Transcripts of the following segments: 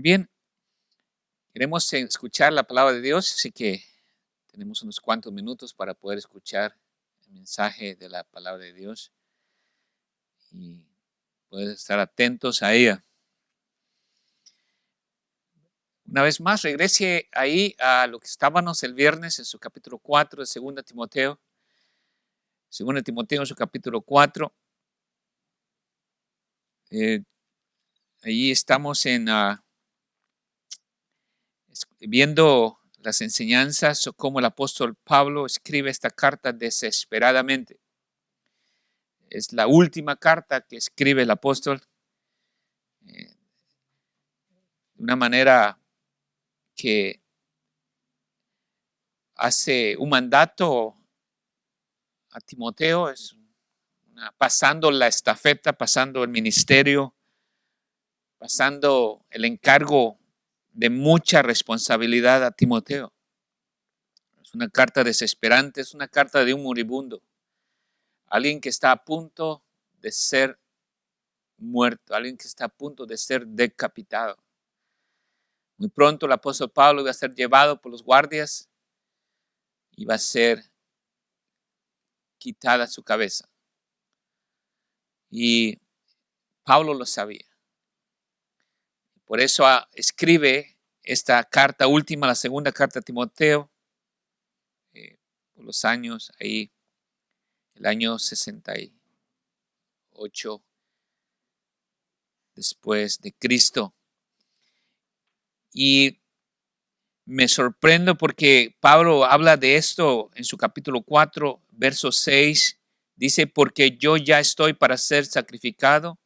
Muy bien, queremos escuchar la palabra de Dios, así que tenemos unos cuantos minutos para poder escuchar el mensaje de la palabra de Dios y poder estar atentos a ella. Una vez más, regrese ahí a lo que estábamos el viernes en su capítulo 4 de 2 Timoteo. 2 Timoteo en su capítulo 4. Allí estamos viendo las enseñanzas o cómo el apóstol Pablo escribe esta carta desesperadamente. Es la última carta que escribe el apóstol de una manera que hace un mandato a Timoteo, pasando la estafeta, pasando el ministerio, pasando el encargo de mucha responsabilidad a Timoteo. Es una carta desesperante, es una carta de un moribundo, alguien que está a punto de ser muerto, alguien que está a punto de ser decapitado. Muy pronto el apóstol Pablo iba a ser llevado por los guardias y va a ser quitada su cabeza. Y Pablo lo sabía. Por eso escribe esta carta última, la segunda carta a Timoteo, por los años ahí, el año 68 después de Cristo. Y me sorprendo porque Pablo habla de esto en su capítulo 4, verso 6. Dice, porque yo ya estoy para ser sacrificado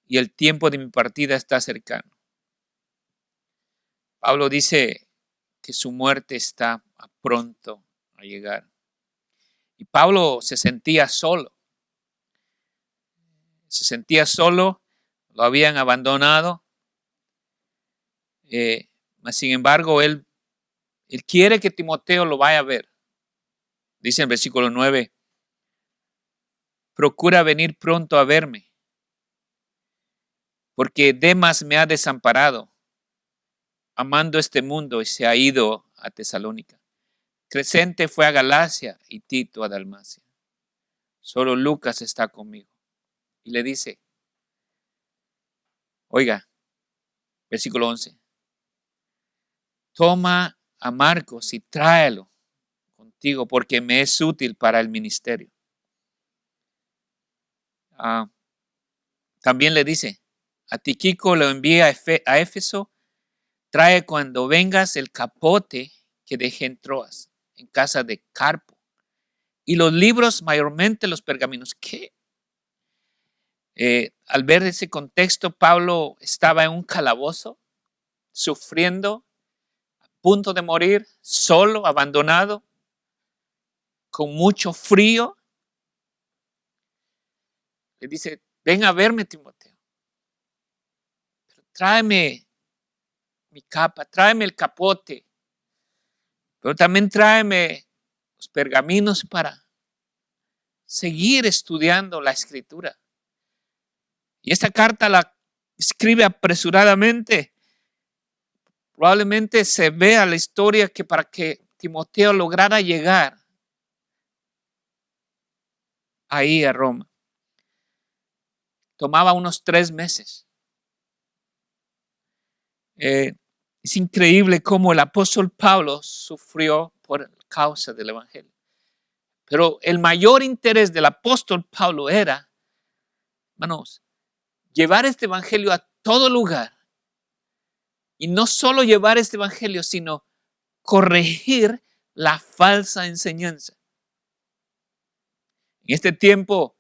y el tiempo de mi partida está cercano. Pablo dice que su muerte está pronto a llegar. Y Pablo se sentía solo. Lo habían abandonado. Sin embargo, él quiere que Timoteo lo vaya a ver. Dice en el versículo 9, procura venir pronto a verme, porque Demas me ha desamparado, amando este mundo y se ha ido a Tesalónica. Crescente fue a Galacia y Tito a Dalmacia. Solo Lucas está conmigo. Y le dice, oiga, versículo 11, toma a Marcos y tráelo contigo porque me es útil para el ministerio. También le dice, a Tíquico lo envía a Éfeso, trae cuando vengas el capote que dejé en Troas, en casa de Carpo. Y los libros, mayormente los pergaminos. ¿Qué? Al ver ese contexto, Pablo estaba en un calabozo, sufriendo, a punto de morir, solo, abandonado, con mucho frío. Le dice, ven a verme, Timoteo. Pero tráeme mi capa, tráeme el capote, pero también tráeme los pergaminos para seguir estudiando la escritura. Y esta carta la escribe apresuradamente. Probablemente se vea la historia que para que Timoteo lograra llegar ahí a Roma, tomaba unos 3 meses. Es increíble cómo el apóstol Pablo sufrió por causa del evangelio. Pero el mayor interés del apóstol Pablo era, hermanos, llevar este evangelio a todo lugar. Y no solo llevar este evangelio, sino corregir la falsa enseñanza. En este tiempo,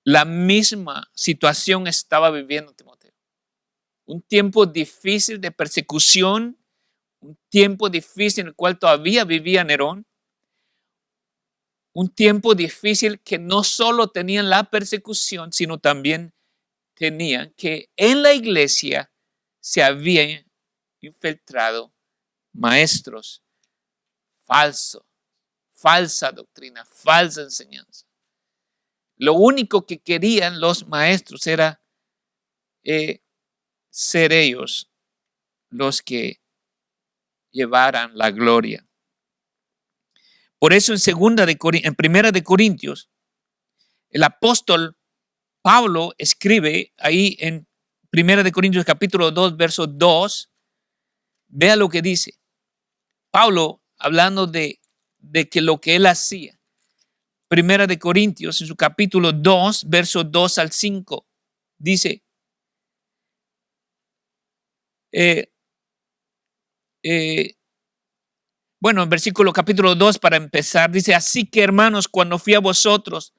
la misma situación estaba viviendo Timoteo. Un tiempo difícil de persecución, un tiempo difícil en el cual todavía vivía Nerón, un tiempo difícil que no solo tenían la persecución, sino también tenían que en la iglesia se habían infiltrado maestros falsos, falsa doctrina, falsa enseñanza. Lo único que querían los maestros era ser ellos los que llevaran la gloria. Por eso en Primera de Corintios, el apóstol Pablo escribe ahí en Primera de Corintios capítulo 2, verso 2, vea lo que dice. Pablo, hablando de que lo que él hacía. Primera de Corintios, en su capítulo 2, verso 2 al 5, dice, bueno, en versículo capítulo 2 para empezar, dice, así que hermanos, cuando fui a vosotros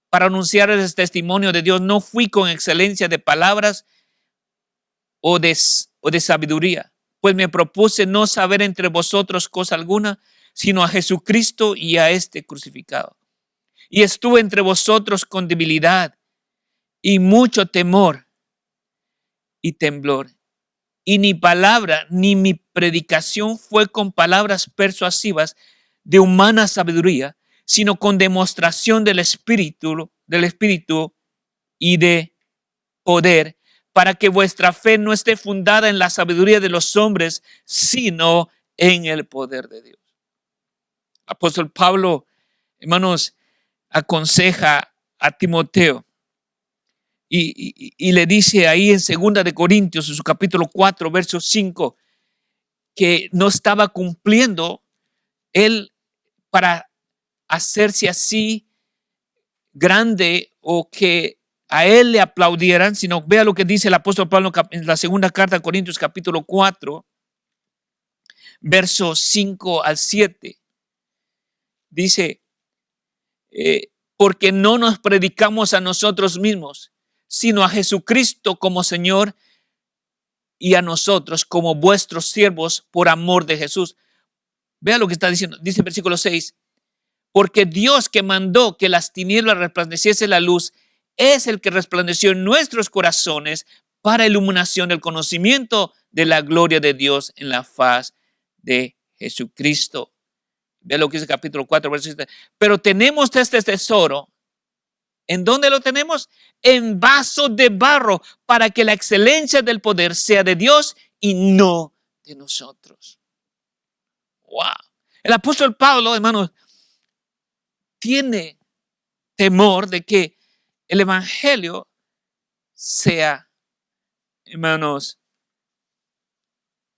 para anunciarles el testimonio de Dios, no fui con excelencia de palabras o de sabiduría, pues me propuse no saber entre vosotros cosa alguna, sino a Jesucristo y a este crucificado. Y estuve entre vosotros con debilidad y mucho temor y temblor. Y ni palabra ni mi predicación fue con palabras persuasivas de humana sabiduría, sino con demostración del Espíritu y de poder, para que vuestra fe no esté fundada en la sabiduría de los hombres, sino en el poder de Dios. Apóstol Pablo, hermanos, aconseja a Timoteo y le dice ahí en 2 de Corintios, en su capítulo 4, verso 5, que no estaba cumpliendo él para hacerse así grande o que a él le aplaudieran, sino vea lo que dice el apóstol Pablo en la segunda carta a Corintios capítulo 4, versos 5 al 7. Dice, porque no nos predicamos a nosotros mismos, sino a Jesucristo como Señor y a nosotros como vuestros siervos por amor de Jesús. Vea lo que está diciendo, dice el versículo 6, porque Dios que mandó que las tinieblas resplandeciese la luz, es el que resplandeció en nuestros corazones para iluminación del conocimiento de la gloria de Dios en la faz de Jesucristo. Vea lo que dice el capítulo 4, verso 7. Pero tenemos este tesoro. ¿En dónde lo tenemos? En vasos de barro, para que la excelencia del poder sea de Dios y no de nosotros. Wow. El apóstol Pablo, hermanos, tiene temor de que el evangelio sea, hermanos,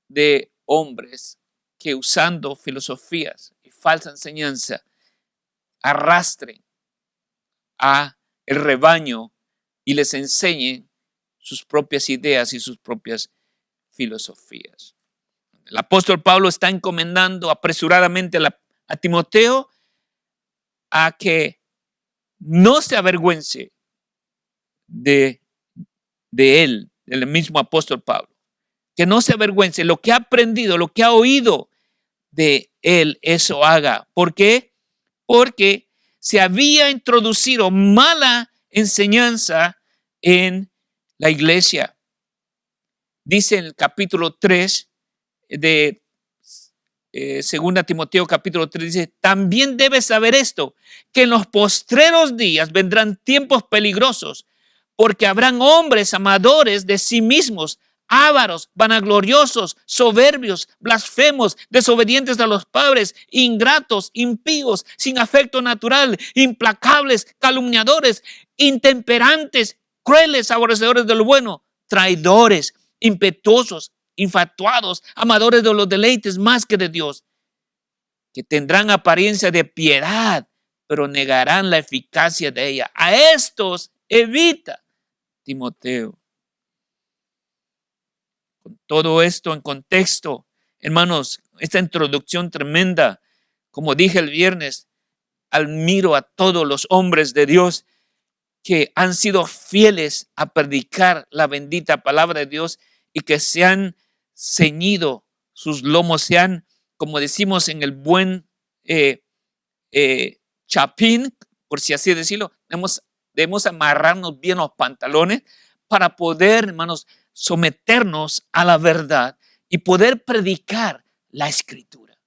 de hombres que usando filosofías y falsa enseñanza arrastren a el rebaño y les enseñen sus propias ideas y sus propias filosofías. El apóstol Pablo está encomendando apresuradamente a Timoteo a que no se avergüence de él, del mismo apóstol Pablo. Que no se avergüence, lo que ha aprendido, lo que ha oído de él, eso haga. ¿Por qué? Porque se había introducido mala enseñanza en la iglesia. Dice en el capítulo 3 de 2 Timoteo capítulo 3, dice, también debes saber esto, que en los postreros días vendrán tiempos peligrosos, porque habrán hombres amadores de sí mismos, ávaros, vanagloriosos, soberbios, blasfemos, desobedientes a los padres, ingratos, impíos, sin afecto natural, implacables, calumniadores, intemperantes, crueles, aborrecedores de lo bueno, traidores, impetuosos, infatuados, amadores de los deleites más que de Dios, que tendrán apariencia de piedad, pero negarán la eficacia de ella. A estos evita, Timoteo. Con todo esto en contexto, hermanos, esta introducción tremenda, como dije el viernes, admiro a todos los hombres de Dios que han sido fieles a predicar la bendita palabra de Dios y que se han ceñido sus lomos, se han, como decimos en el buen chapín, por si así decirlo, debemos amarrarnos bien los pantalones para poder, hermanos, someternos a la verdad y poder predicar la escritura.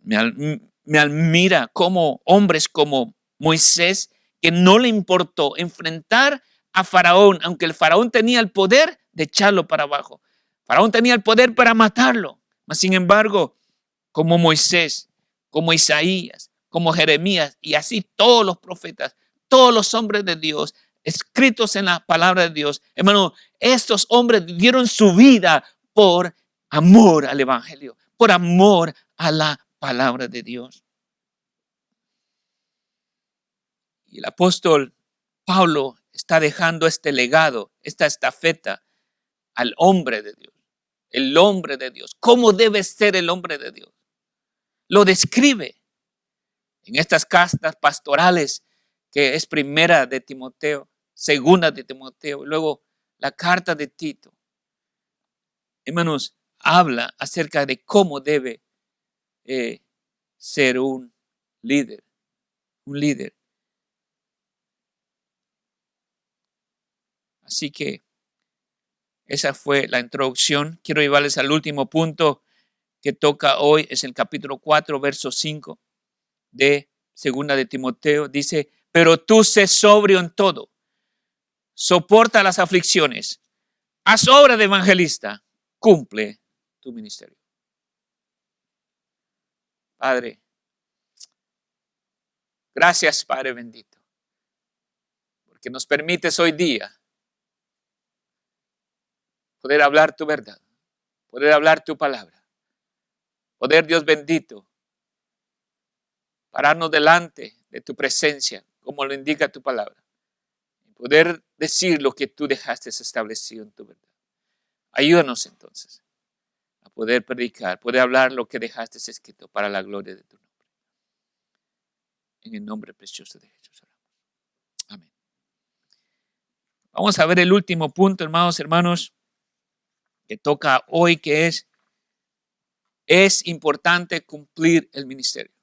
Me admira cómo hombres como Moisés, que no le importó enfrentar a Faraón, aunque el Faraón tenía el poder de echarlo para abajo. Faraón tenía el poder para matarlo. Mas, sin embargo, como Moisés, como Isaías, como Jeremías y así todos los profetas, todos los hombres de Dios, escritos en la palabra de Dios, hermano, estos hombres dieron su vida por amor al evangelio, por amor a la palabra de Dios. Y el apóstol Pablo está dejando este legado, esta estafeta al hombre de Dios. El hombre de Dios. ¿Cómo debe ser el hombre de Dios? Lo describe en estas cartas pastorales, que es primera de Timoteo, segunda de Timoteo, y luego la carta de Tito. Hermanos, habla acerca de cómo debe ser un líder. Un líder. Así que esa fue la introducción. Quiero llevarles al último punto que toca hoy. Es el capítulo 4, verso 5 de segunda de Timoteo. Dice, pero tú sé sobrio en todo. Soporta las aflicciones. Haz obra de evangelista. Cumple tu ministerio. Padre, gracias, Padre bendito, porque nos permites hoy día poder hablar tu verdad, poder hablar tu palabra, poder, Dios bendito, pararnos delante de tu presencia, como lo indica tu palabra, y poder decir lo que tú dejaste establecido en tu verdad. Ayúdanos entonces a poder predicar, poder hablar lo que dejaste escrito para la gloria de tu nombre. En el nombre precioso de Jesús. Amén. Vamos a ver el último punto, hermanos, que toca hoy, que es importante cumplir el ministerio.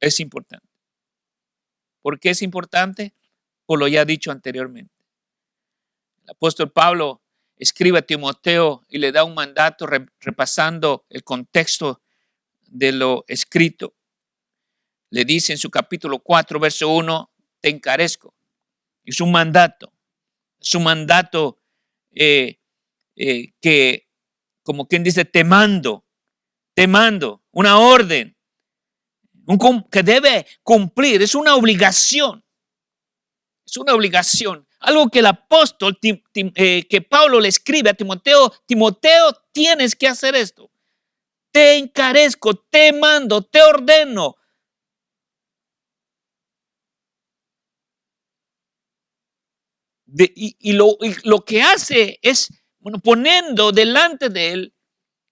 Es importante. ¿Por qué es importante? Por lo ya dicho anteriormente. El apóstol Pablo escribe a Timoteo y le da un mandato repasando el contexto de lo escrito. Le dice en su capítulo 4, verso 1, te encarezco. Es un mandato. Es un mandato que, como quien dice, te mando, una orden que debe cumplir. Es una obligación. Es una obligación. Algo que el apóstol, que Pablo le escribe a Timoteo, Timoteo, tienes que hacer esto. Te encarezco, te mando, te ordeno. Y lo que hace es, poniendo delante de él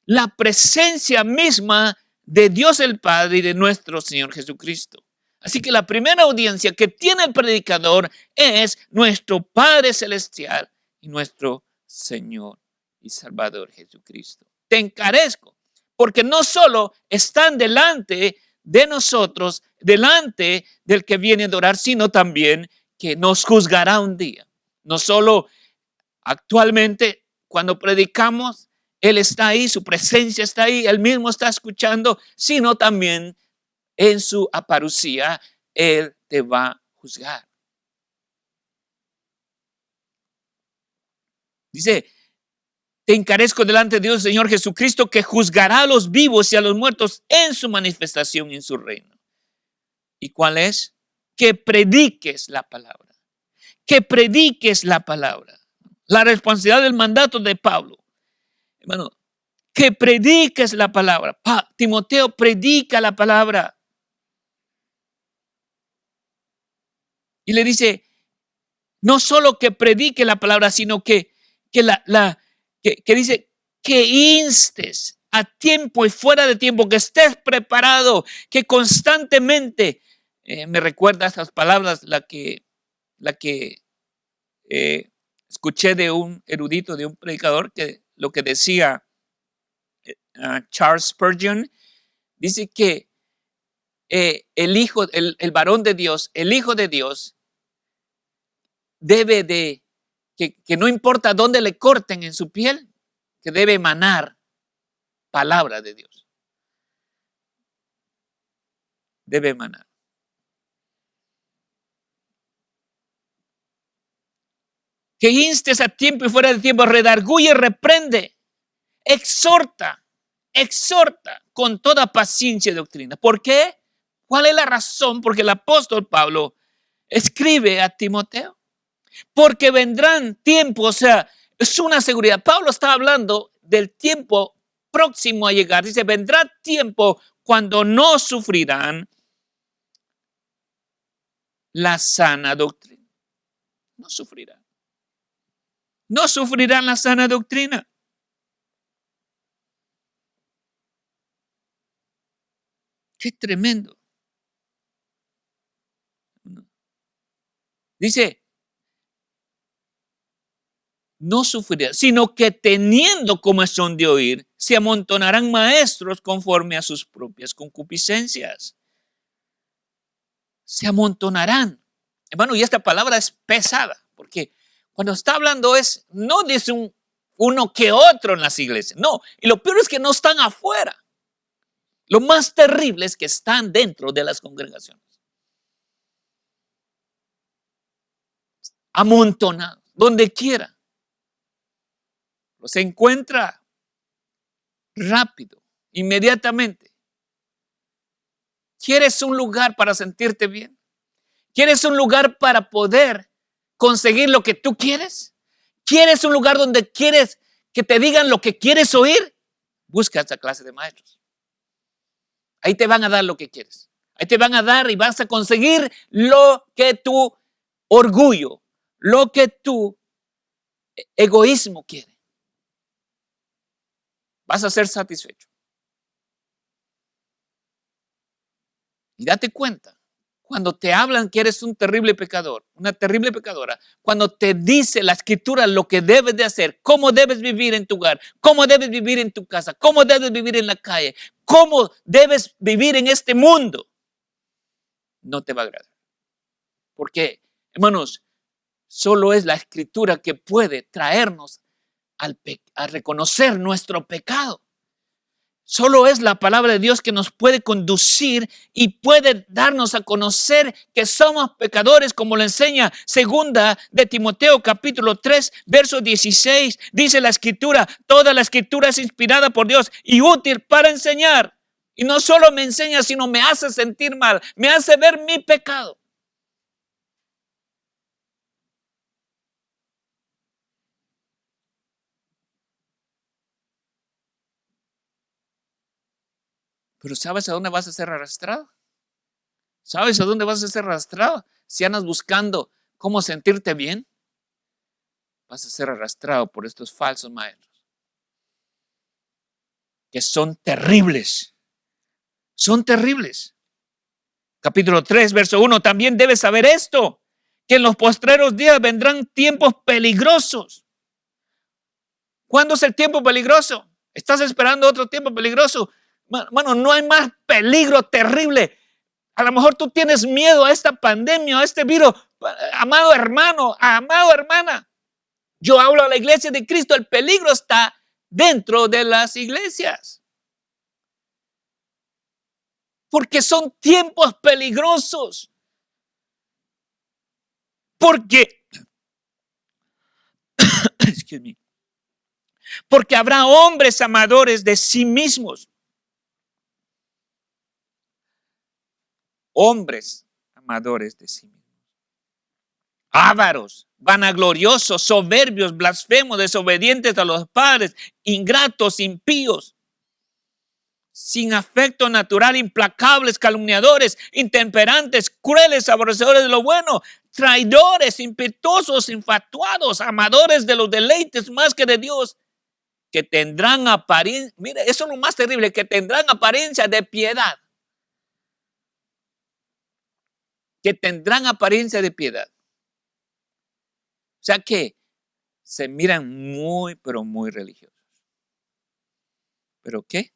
la presencia misma de Dios el Padre y de nuestro Señor Jesucristo. Así que la primera audiencia que tiene el predicador es nuestro Padre Celestial y nuestro Señor y Salvador Jesucristo. Te encarezco, porque no solo están delante de nosotros, delante del que viene a adorar, sino también que nos juzgará un día. No solo actualmente cuando predicamos, Él está ahí, su presencia está ahí, Él mismo está escuchando, sino también en su apariencia, Él te va a juzgar. Dice, te encarezco delante de Dios, Señor Jesucristo, que juzgará a los vivos y a los muertos en su manifestación y en su reino. ¿Y cuál es? Que prediques la palabra. Que prediques la palabra. La responsabilidad del mandato de Pablo. Hermano, que prediques la palabra. Timoteo, predica la palabra. Y le dice, no solo que predique la palabra, sino que dice que instes a tiempo y fuera de tiempo, que estés preparado, que constantemente, me recuerda esas palabras, la que escuché de un erudito, de un predicador, que lo que decía Charles Spurgeon, dice que el varón de Dios, el Hijo de Dios, debe de, que no importa dónde le corten en su piel, que debe emanar palabra de Dios. Debe emanar. que instes a tiempo y fuera de tiempo, redarguye, reprende, exhorta con toda paciencia y doctrina. ¿Por qué? ¿Cuál es la razón? Porque el apóstol Pablo escribe a Timoteo. Porque vendrán tiempos, o sea, es una seguridad. Pablo está hablando del tiempo próximo a llegar. Dice, vendrá tiempo cuando no sufrirán la sana doctrina. No sufrirán. No sufrirán la sana doctrina. Qué tremendo. Dice, no sufrirán, sino que teniendo comezón de oír, se amontonarán maestros conforme a sus propias concupiscencias. Se amontonarán. Hermano, y esta palabra es pesada, porque cuando está hablando no dice uno que otro en las iglesias, no. Y lo peor es que no están afuera. Lo más terrible es que están dentro de las congregaciones. Amontonados, donde quiera. Los encuentra rápido, inmediatamente. ¿Quieres un lugar para sentirte bien? ¿Quieres un lugar para poder conseguir lo que tú quieres? ¿Quieres un lugar donde quieres que te digan lo que quieres oír? Busca esta clase de maestros. Ahí te van a dar lo que quieres. Ahí te van a dar y vas a conseguir lo que tu orgullo, lo que tu egoísmo quiere. Vas a ser satisfecho. Y date cuenta, cuando te hablan que eres un terrible pecador, una terrible pecadora, cuando te dice la escritura lo que debes de hacer, cómo debes vivir en tu hogar, cómo debes vivir en tu casa, cómo debes vivir en la calle, cómo debes vivir en este mundo, no te va a agradar. Porque, hermanos, solo es la escritura que puede traernos a reconocer nuestro pecado. Solo es la palabra de Dios que nos puede conducir y puede darnos a conocer que somos pecadores, como lo enseña segunda de Timoteo capítulo 3, verso 16. Dice la escritura, toda la escritura es inspirada por Dios y útil para enseñar. Y no solo me enseña, sino me hace sentir mal, me hace ver mi pecado. Pero ¿sabes a dónde vas a ser arrastrado? ¿Sabes a dónde vas a ser arrastrado? Si andas buscando cómo sentirte bien, vas a ser arrastrado por estos falsos maestros, que son terribles. Son terribles. Capítulo 3, verso 1, también debes saber esto, que en los postreros días vendrán tiempos peligrosos. ¿Cuándo es el tiempo peligroso? ¿Estás esperando otro tiempo peligroso? Mano, no hay más peligro terrible. A lo mejor tú tienes miedo a esta pandemia, a este virus. Amado hermano, amado hermana, yo hablo a la iglesia de Cristo. El peligro está dentro de las iglesias. Porque son tiempos peligrosos. Porque habrá hombres amadores de sí mismos. Hombres amadores de sí mismos. Ávaros, vanagloriosos, soberbios, blasfemos, desobedientes a los padres, ingratos, impíos, sin afecto natural, implacables, calumniadores, intemperantes, crueles, aborrecedores de lo bueno, traidores, impetuosos, infatuados, amadores de los deleites más que de Dios, que tendrán apariencia, mire, eso es lo más terrible, que tendrán apariencia de piedad. Que tendrán apariencia de piedad. O sea que se miran muy, pero muy religiosos. ¿Pero qué?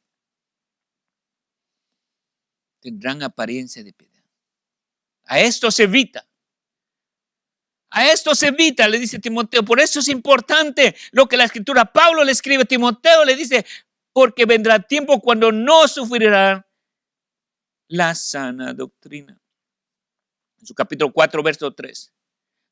Tendrán apariencia de piedad. A esto se evita. A esto se evita, le dice Timoteo. Por eso es importante lo que la escritura Pablo le escribe a Timoteo. Le dice, porque vendrá tiempo cuando no sufrirán la sana doctrina. En su capítulo 4, verso 3.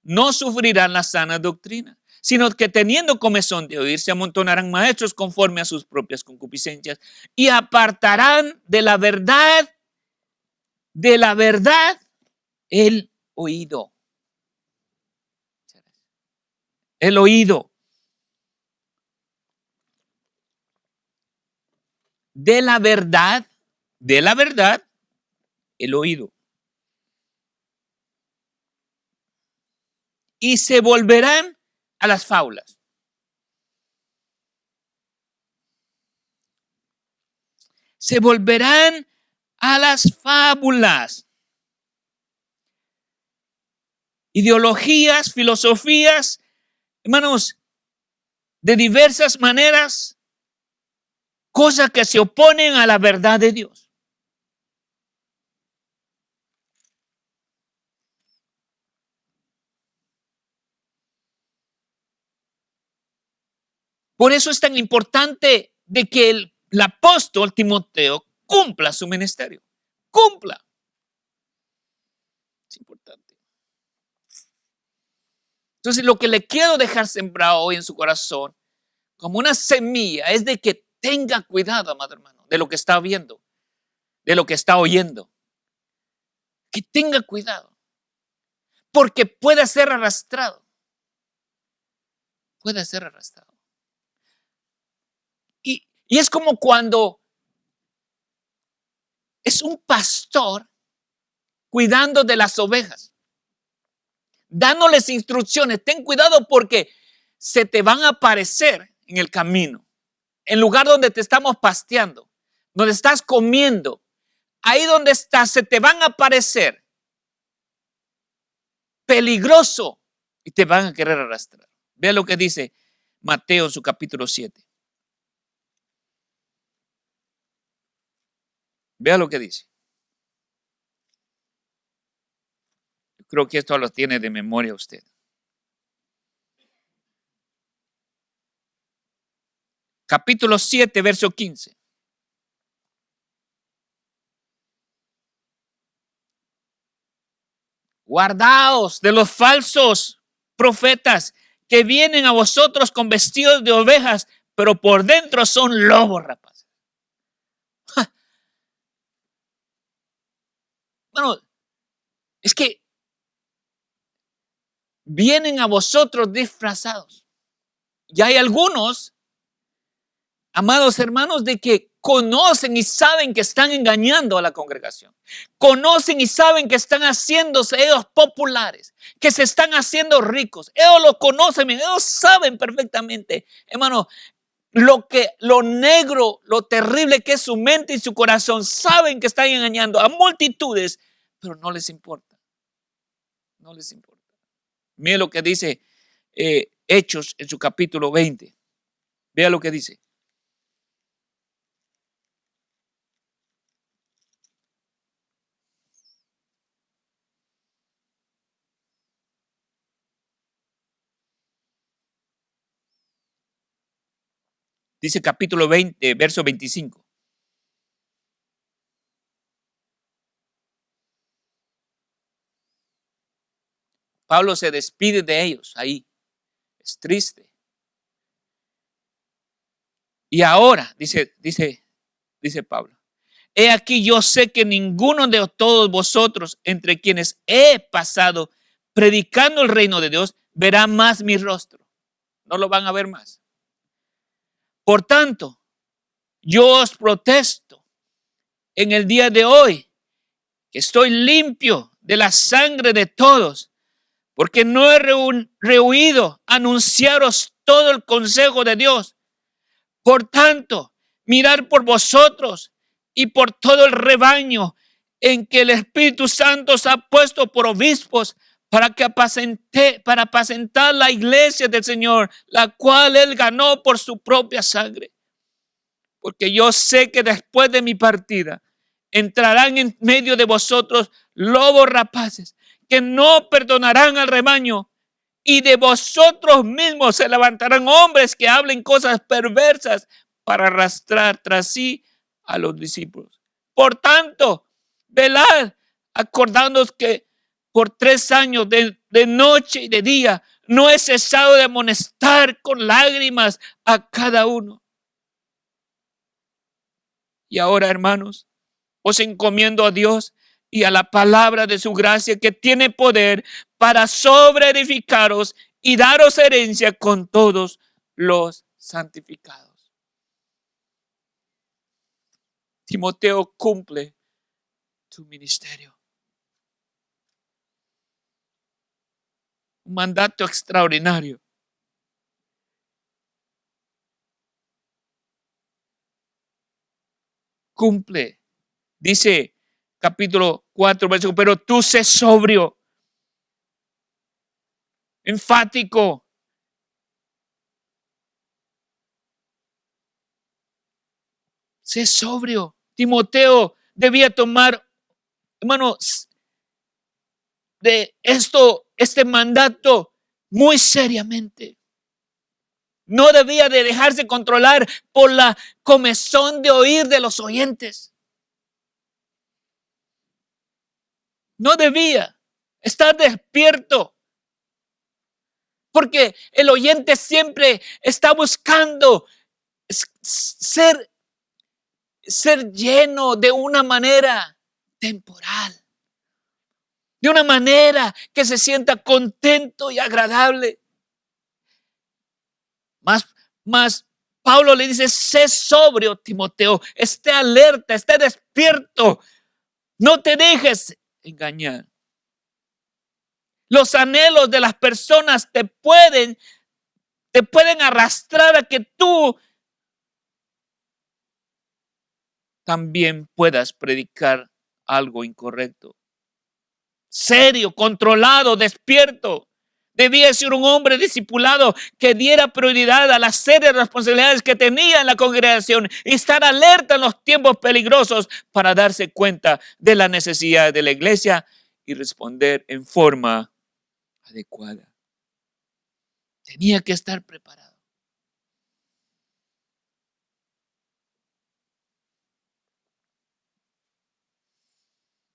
no sufrirán la sana doctrina, sino que teniendo comezón de oír, se amontonarán maestros conforme a sus propias concupiscencias y apartarán de la verdad el oído. El oído. De la verdad, el oído. Y se volverán a las fábulas. Se volverán a las fábulas. Ideologías, filosofías, hermanos, de diversas maneras, cosas que se oponen a la verdad de Dios. Por eso es tan importante de que el apóstol Timoteo cumpla su ministerio. Cumpla. Es importante. Entonces, lo que le quiero dejar sembrado hoy en su corazón, como una semilla, es de que tenga cuidado, amado hermano, de lo que está viendo, de lo que está oyendo. Que tenga cuidado. Porque puede ser arrastrado. Puede ser arrastrado. Y es como cuando es un pastor cuidando de las ovejas, dándoles instrucciones. Ten cuidado porque se te van a aparecer en el camino, en el lugar donde te estamos pasteando, donde estás comiendo, ahí donde estás, se te van a aparecer peligroso y te van a querer arrastrar. Vea lo que dice Mateo en su capítulo 7. Vea lo que dice. Yo creo que esto lo tiene de memoria usted. Capítulo 7, verso 15. Guardaos de los falsos profetas que vienen a vosotros con vestidos de ovejas, pero por dentro son lobos rapaces. Bueno, es que vienen a vosotros disfrazados. Y hay algunos, amados hermanos, de que conocen y saben que están engañando a la congregación. Conocen y saben que están haciéndose ellos populares, que se están haciendo ricos. Ellos lo conocen, ellos saben perfectamente, hermano, lo negro, lo terrible que es su mente y su corazón. Saben que están engañando a multitudes, pero no les importa. No les importa. Mire lo que dice Hechos en su capítulo 20. Vea lo que dice. Dice capítulo 20, verso 25. Pablo se despide de ellos ahí. Es triste. Y ahora, dice Pablo, he aquí yo sé que ninguno de todos vosotros, entre quienes he pasado predicando el reino de Dios, verá más mi rostro. No lo van a ver más. Por tanto, yo os protesto en el día de hoy que estoy limpio de la sangre de todos, porque no he rehuido anunciaros todo el consejo de Dios. Por tanto, mirad por vosotros y por todo el rebaño en que el Espíritu Santo os ha puesto por obispos para apacentar la iglesia del Señor, la cual Él ganó por su propia sangre. Porque yo sé que después de mi partida entrarán en medio de vosotros lobos rapaces que no perdonarán al rebaño, y de vosotros mismos se levantarán hombres que hablen cosas perversas para arrastrar tras sí a los discípulos. Por tanto, velad, acordándoos que por 3 años, de noche y de día, no he cesado de amonestar con lágrimas a cada uno. Y ahora, hermanos, os encomiendo a Dios y a la palabra de su gracia, que tiene poder para sobreedificaros y daros herencia con todos los santificados. Timoteo, cumple tu ministerio. Un mandato extraordinario. Cumple. Dice capítulo 4, versículo, pero tú sé sobrio, enfático. Sé sobrio. Timoteo debía tomar, hermanos, de este mandato muy seriamente. No debía de dejarse controlar por la comezón de oír de los oyentes. No debía estar despierto, porque el oyente siempre está buscando ser lleno de una manera temporal, de una manera que se sienta contento y agradable. Más Pablo le dice: sé sobrio, Timoteo, esté alerta, esté despierto, no te dejes engañar. Los anhelos de las personas te pueden arrastrar a que tú también puedas predicar algo incorrecto. Serio, controlado, despierto. Debía ser un hombre discipulado que diera prioridad a las serias responsabilidades que tenía en la congregación y estar alerta en los tiempos peligrosos para darse cuenta de la necesidad de la iglesia y responder en forma adecuada. Tenía que estar preparado.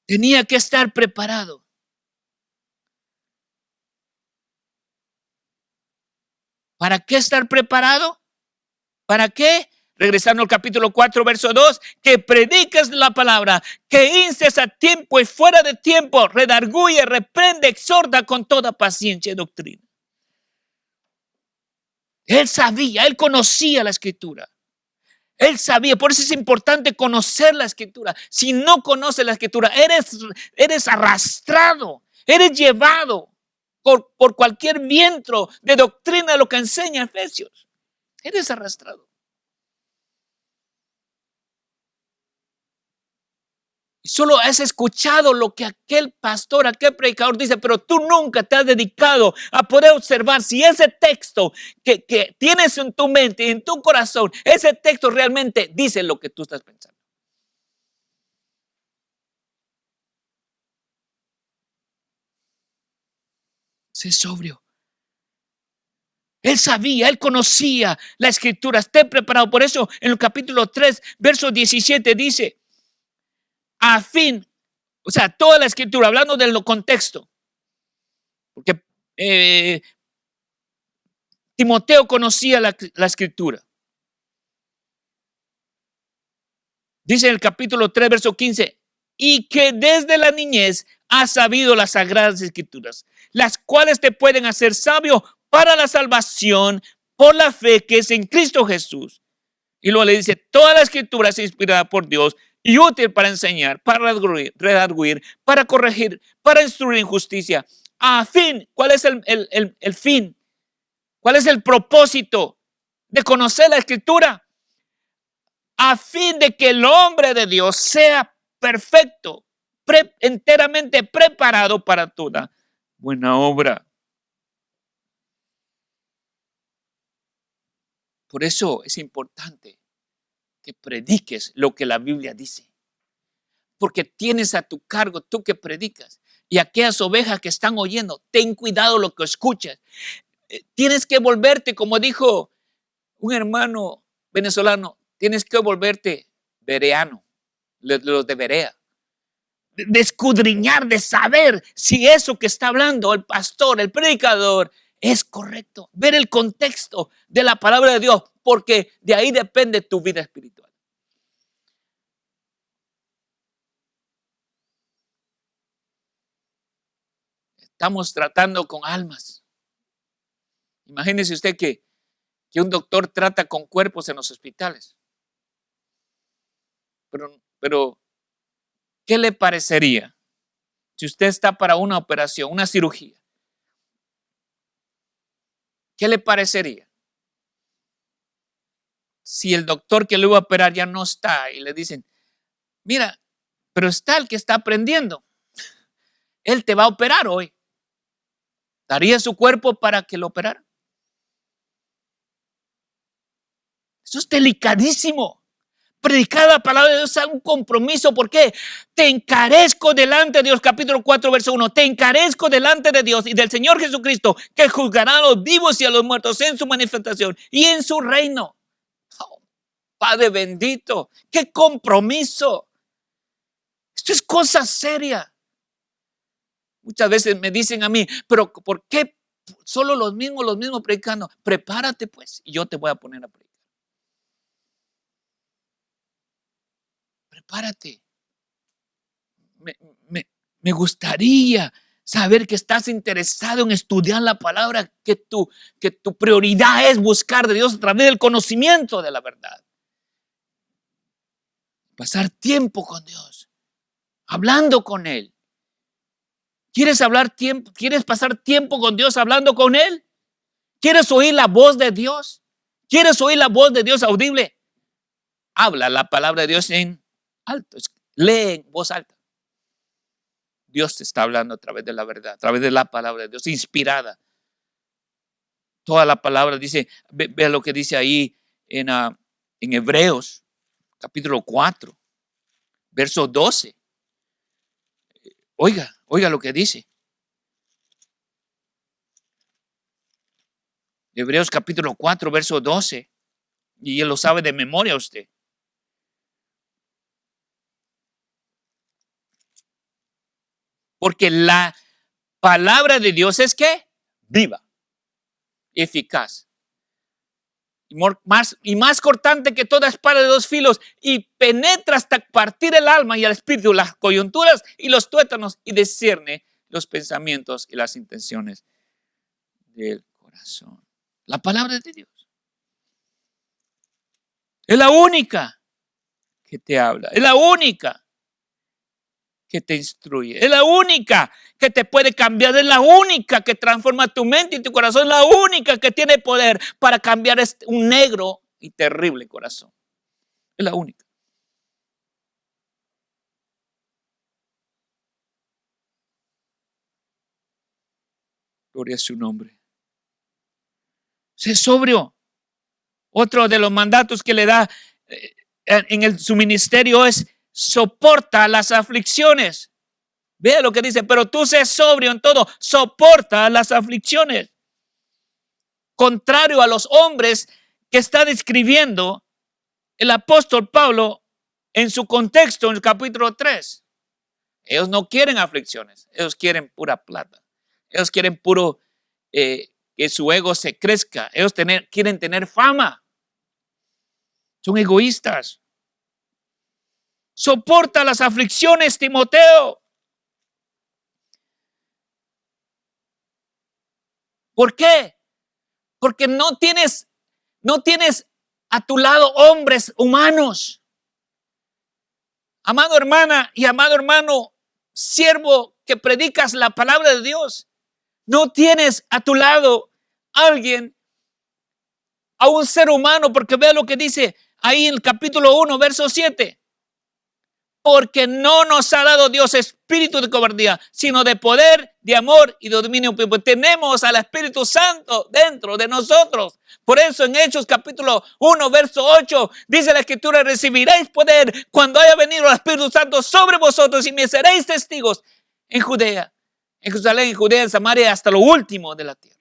Tenía que estar preparado. ¿Para qué estar preparado? ¿Para qué? Regresando al capítulo 4, verso 2, que prediques la palabra, que instes a tiempo y fuera de tiempo, redarguye, reprende, exhorta con toda paciencia y doctrina. Él sabía, él conocía la escritura. Él sabía, por eso es importante conocer la escritura. Si no conoces la escritura, eres arrastrado, eres llevado por cualquier viento de doctrina, lo que enseña Efesios. Eres arrastrado. Y solo has escuchado lo que aquel pastor, aquel predicador dice, pero tú nunca te has dedicado a poder observar si ese texto que tienes en tu mente y en tu corazón, ese texto realmente dice lo que tú estás pensando. Sé sobrio. Él sabía, él conocía la escritura, esté preparado. Por eso en el capítulo 3, verso 17 dice, a fin, o sea, toda la escritura, hablando del contexto, porque Timoteo conocía la escritura. Dice en el capítulo 3, verso 15, y que desde la niñez has sabido las sagradas escrituras, las cuales te pueden hacer sabio para la salvación por la fe que es en Cristo Jesús. Y luego le dice, toda la escritura es inspirada por Dios y útil para enseñar, para redarguir, para corregir, para instruir en justicia. A fin, ¿cuál es el fin? ¿Cuál es el propósito de conocer la escritura? A fin de que el hombre de Dios sea perfecto, enteramente preparado para toda buena obra. Por eso es importante que prediques lo que la Biblia dice. Porque tienes a tu cargo, tú que predicas, y aquellas ovejas que están oyendo, ten cuidado lo que escuchas. Tienes que volverte, como dijo un hermano venezolano, tienes que volverte bereano, los de Berea. de escudriñar, de saber si eso que está hablando el pastor, el predicador, es correcto. Ver el contexto de la palabra de Dios, porque de ahí depende tu vida espiritual. Estamos tratando con almas. Imagínese usted que un doctor trata con cuerpos en los hospitales. Pero, ¿qué le parecería si usted está para una operación, una cirugía? ¿Qué le parecería si el doctor que lo iba a operar ya no está y le dicen, mira, pero está el que está aprendiendo, él te va a operar hoy? ¿Daría su cuerpo para que lo operara? Eso es delicadísimo. Predicar la palabra de Dios es un compromiso. ¿Por qué? Te encarezco delante de Dios, capítulo 4, verso 1. Te encarezco delante de Dios y del Señor Jesucristo, que juzgará a los vivos y a los muertos en su manifestación y en su reino. Oh, Padre bendito, qué compromiso. Esto es cosa seria. Muchas veces me dicen a mí, pero ¿por qué solo los mismos predicando? Prepárate pues y yo te voy a poner a predicar. Prepárate. Me gustaría saber que estás interesado en estudiar la palabra, que tu prioridad es buscar de Dios a través del conocimiento de la verdad. Pasar tiempo con Dios, hablando con Él. ¿Quieres pasar tiempo con Dios hablando con Él? ¿Quieres oír la voz de Dios? ¿Quieres oír la voz de Dios audible? Habla la palabra de Dios en alto, lee en voz alta. Dios te está hablando a través de la verdad, a través de la palabra de Dios, inspirada. Toda la palabra dice, vea lo que dice ahí en Hebreos, capítulo 4, verso 12. Oiga lo que dice. Hebreos capítulo 4, verso 12. Y él lo sabe de memoria usted. Porque la palabra de Dios es ¿qué? Viva, eficaz. Y más cortante que toda espada de dos filos, y penetra hasta partir el alma y el espíritu, las coyunturas y los tuétanos, y discierne los pensamientos y las intenciones del corazón. La palabra de Dios es la única que te habla, es la única que te instruye, es la única que te puede cambiar, es la única que transforma tu mente y tu corazón, es la única que tiene poder para cambiar un negro y terrible corazón. Es la única. Gloria a su nombre. Sé sobrio. Otro de los mandatos que le da en su ministerio es soporta las aflicciones. Vea lo que dice, pero tú sé sobrio en todo, soporta las aflicciones. Contrario a los hombres que está describiendo el apóstol Pablo en su contexto en el capítulo 3. Ellos no quieren aflicciones, ellos quieren pura plata. Ellos quieren que su ego se crezca. Ellos quieren tener fama. Son egoístas. Soporta las aflicciones, Timoteo. ¿Por qué? Porque no tienes a tu lado hombres humanos. Amado hermana y amado hermano, siervo que predicas la palabra de Dios, no tienes a tu lado a un ser humano, porque vea lo que dice ahí en el capítulo 1, verso 7. Porque no nos ha dado Dios espíritu de cobardía, sino de poder, de amor y de dominio. Tenemos al Espíritu Santo dentro de nosotros. Por eso en Hechos capítulo 1, verso 8, dice la Escritura, recibiréis poder cuando haya venido el Espíritu Santo sobre vosotros y me seréis testigos en Judea, en Jerusalén, en Judea, en Samaria, hasta lo último de la tierra.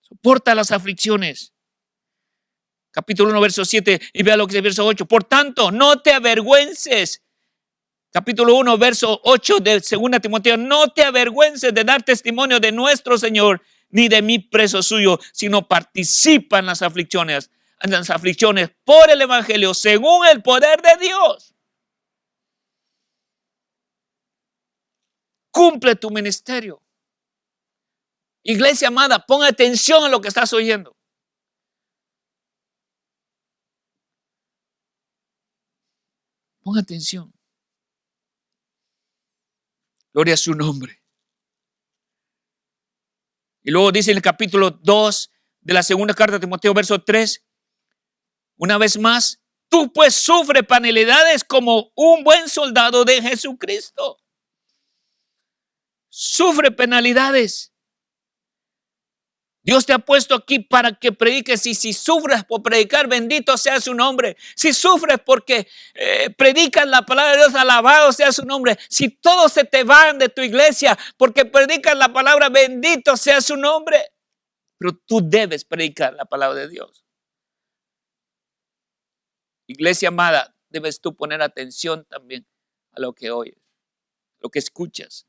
Soporta las aflicciones. Capítulo 1, verso 7, y vea lo que dice verso 8. Por tanto, no te avergüences. Capítulo 1, verso 8 de 2 Timoteo. No te avergüences de dar testimonio de nuestro Señor, ni de mí preso suyo, sino participa en las aflicciones por el Evangelio, según el poder de Dios. Cumple tu ministerio. Iglesia amada, pon atención a lo que estás oyendo. Pon atención. Gloria a su nombre. Y luego dice en el capítulo 2 de la segunda carta de Timoteo, verso 3, una vez más, tú pues sufre penalidades como un buen soldado de Jesucristo. Sufre penalidades. Dios te ha puesto aquí para que prediques, y si sufres por predicar, bendito sea su nombre. Si sufres porque predicas la palabra de Dios, alabado sea su nombre. Si todos se te van de tu iglesia porque predicas la palabra, bendito sea su nombre. Pero tú debes predicar la palabra de Dios. Iglesia amada, debes tú poner atención también a lo que oyes, lo que escuchas.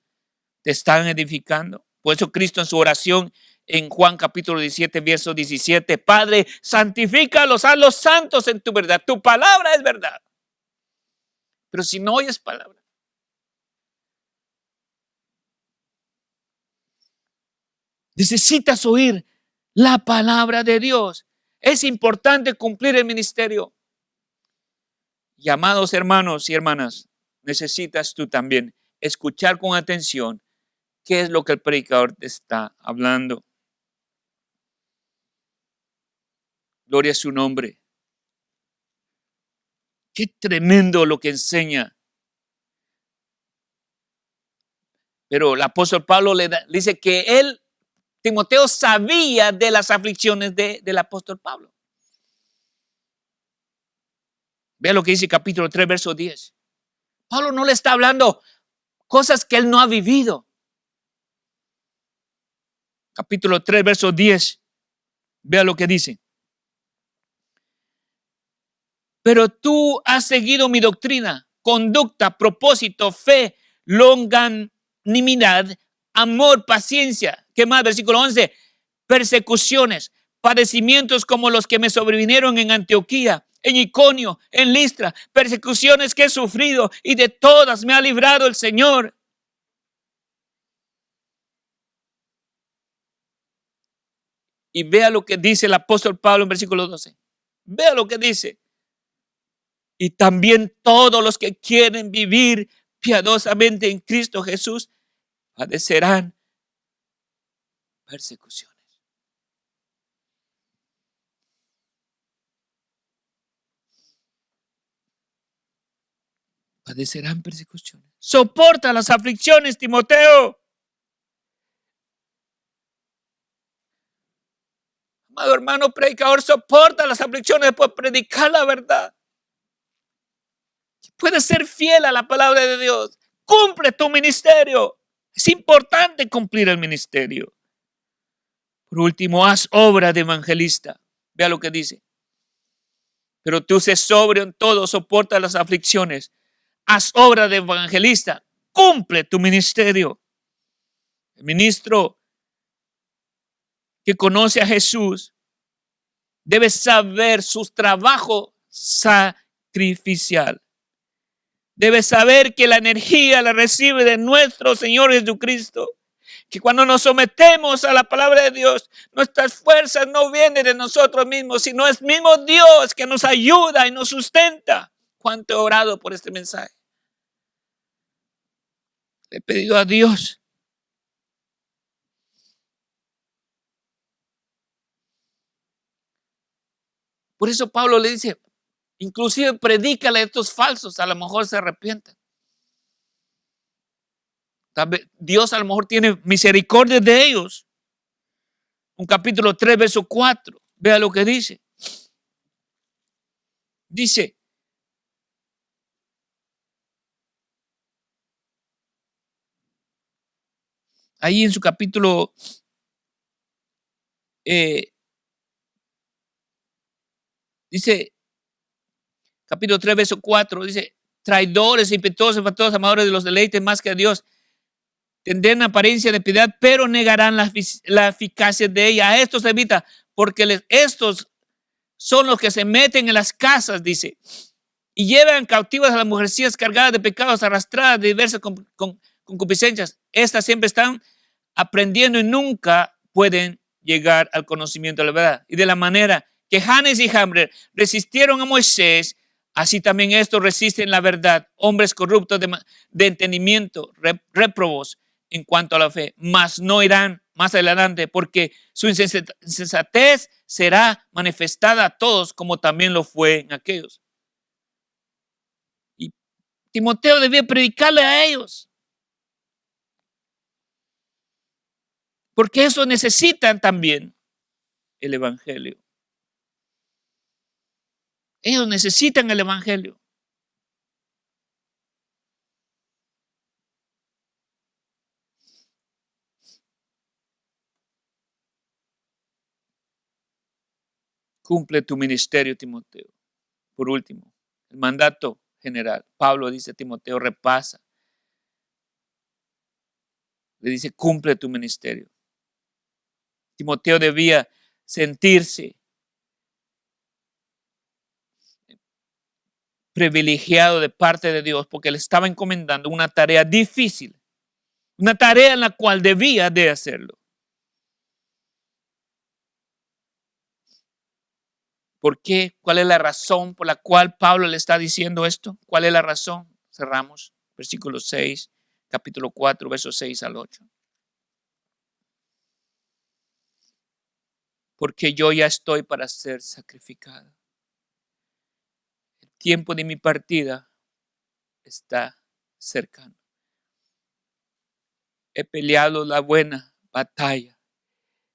Te están edificando. Por eso Cristo en su oración en Juan capítulo 17, verso 17, Padre, santifícalos, hazlos santos en tu verdad. Tu palabra es verdad. Pero si no oyes palabra, necesitas oír la palabra de Dios. Es importante cumplir el ministerio. Y amados hermanos y hermanas, necesitas tú también escuchar con atención qué es lo que el predicador te está hablando. Gloria a su nombre. Qué tremendo lo que enseña. Pero el apóstol Pablo le dice que Timoteo sabía de las aflicciones del apóstol Pablo. Vea lo que dice capítulo 3, verso 10. Pablo no le está hablando cosas que él no ha vivido. Capítulo 3, verso 10. Vea lo que dice. Pero tú has seguido mi doctrina, conducta, propósito, fe, longanimidad, amor, paciencia. ¿Qué más? Versículo 11. Persecuciones, padecimientos como los que me sobrevinieron en Antioquía, en Iconio, en Listra, persecuciones que he sufrido, y de todas me ha librado el Señor. Y vea lo que dice el apóstol Pablo en versículo 12. Vea lo que dice. Y también todos los que quieren vivir piadosamente en Cristo Jesús padecerán persecuciones. Padecerán persecuciones. Soporta las aflicciones, Timoteo. Amado hermano predicador, soporta las aflicciones por predicar la verdad. Puedes ser fiel a la palabra de Dios. Cumple tu ministerio. Es importante cumplir el ministerio. Por último, haz obra de evangelista. Vea lo que dice. Pero tú sé sobrio en todo, soporta las aflicciones. Haz obra de evangelista. Cumple tu ministerio. El ministro que conoce a Jesús debe saber su trabajo sacrificial. Debe saber que la energía la recibe de nuestro Señor Jesucristo. Que cuando nos sometemos a la palabra de Dios, nuestras fuerzas no vienen de nosotros mismos, sino es mismo Dios que nos ayuda y nos sustenta. ¿Cuánto he orado por este mensaje? Le he pedido a Dios por eso Pablo le dice, inclusive predícale a estos falsos, a lo mejor se arrepienten. Dios a lo mejor tiene misericordia de ellos. Un capítulo 3, verso 4. Vea lo que dice. Dice, ahí en su capítulo 3, Dice, capítulo 3, verso 4, dice, traidores, impetuosos, infatuados, amadores de los deleites más que a Dios, tendrán apariencia de piedad, pero negarán la eficacia de ella. A estos evita, porque estos son los que se meten en las casas, dice, y llevan cautivas a las mujercillas cargadas de pecados, arrastradas de diversas concupiscencias. Estas siempre están aprendiendo y nunca pueden llegar al conocimiento de la verdad. Y de la manera que Janes y Jambres resistieron a Moisés, así también estos resisten la verdad, hombres corruptos de entendimiento, réprobos en cuanto a la fe, mas no irán más adelante, porque su insensatez será manifestada a todos, como también lo fue en aquellos. Y Timoteo debía predicarle a ellos, porque eso necesitan también el evangelio. Ellos necesitan el evangelio. Cumple tu ministerio, Timoteo. Por último, el mandato general. Pablo dice a Timoteo, repasa. Le dice, cumple tu ministerio. Timoteo debía sentirse privilegiado de parte de Dios porque le estaba encomendando una tarea difícil, una tarea en la cual debía de hacerlo. ¿Por qué? ¿Cuál es la razón por la cual Pablo le está diciendo esto? ¿Cuál es la razón? Cerramos. Versículo 6, capítulo 4, versos 6 al 8. Porque yo ya estoy para ser sacrificado. El tiempo de mi partida está cercano. He peleado la buena batalla.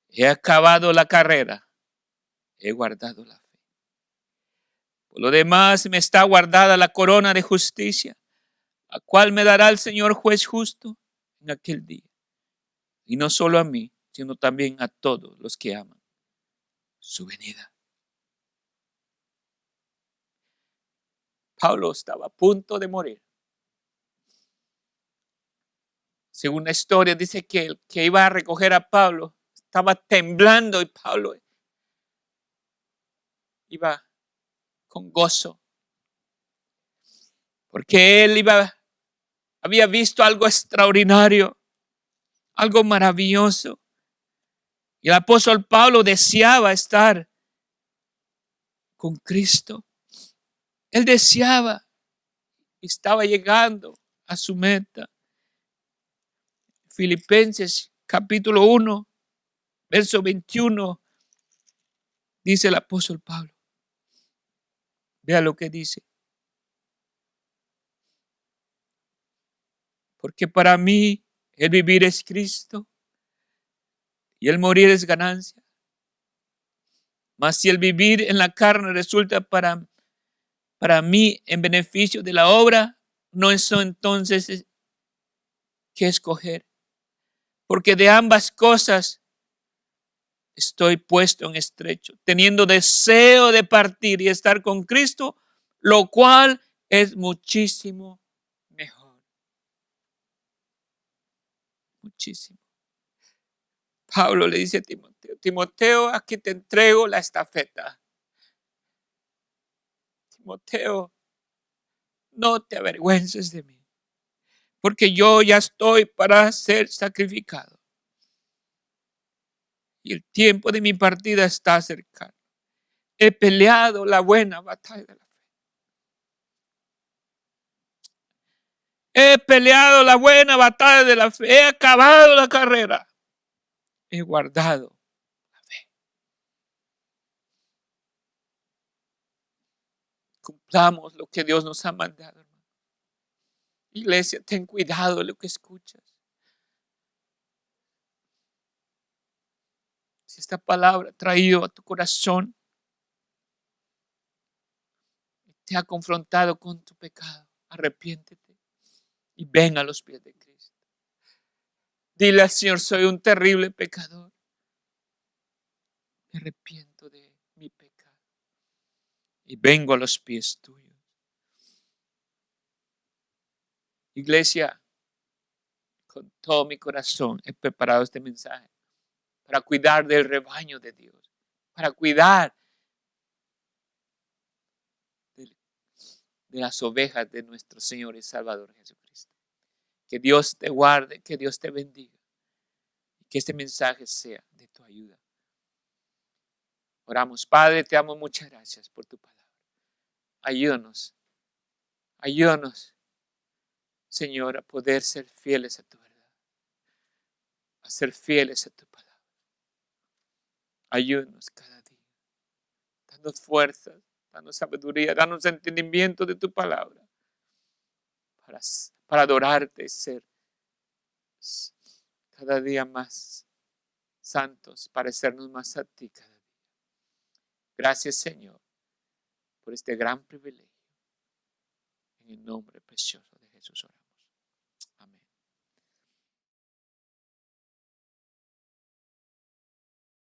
He acabado la carrera. He guardado la fe. Por lo demás, me está guardada la corona de justicia, a cual me dará el Señor juez justo en aquel día. Y no solo a mí, sino también a todos los que aman su venida. Pablo estaba a punto de morir. Según la historia, dice que el que iba a recoger a Pablo estaba temblando y Pablo iba con gozo. Porque él había visto algo extraordinario, algo maravilloso. Y el apóstol Pablo deseaba estar con Cristo. Él deseaba y estaba llegando a su meta. Filipenses capítulo 1, verso 21, dice el apóstol Pablo. Vea lo que dice. Porque para mí el vivir es Cristo y el morir es ganancia. Mas si el vivir en la carne resulta para mí en beneficio de la obra, no es entonces que escoger. Porque de ambas cosas estoy puesto en estrecho, teniendo deseo de partir y estar con Cristo, lo cual es muchísimo mejor. Muchísimo. Pablo le dice a Timoteo, Timoteo, aquí te entrego la estafeta. Timoteo, no te avergüences de mí, porque yo ya estoy para ser sacrificado. Y el tiempo de mi partida está cercano. He peleado la buena batalla de la fe. He peleado la buena batalla de la fe. He acabado la carrera. He guardado la fe. Cumplamos lo que Dios nos ha mandado, hermano. Iglesia, ten cuidado de lo que escuchas. Si esta palabra ha traído a tu corazón, te ha confrontado con tu pecado, arrepiéntete y ven a los pies de Cristo. Dile al Señor, soy un terrible pecador. Me arrepiento de mi pecado. y vengo a los pies tuyos. Iglesia, con todo mi corazón he preparado este mensaje para cuidar del rebaño de Dios, para cuidar de las ovejas de nuestro Señor y Salvador Jesucristo. Que Dios te guarde, que Dios te bendiga y que este mensaje sea de tu ayuda. Oramos, Padre, te amo, muchas gracias por tu palabra. Ayúdanos, Señor, a poder ser fieles a tu verdad, a ser fieles a tu palabra. Ayúdanos cada día, danos fuerzas, danos sabiduría, danos entendimiento de tu palabra para adorarte y ser cada día más santos, parecernos más a ti cada día. Gracias, Señor, por este gran privilegio. En el nombre precioso de Jesús oramos.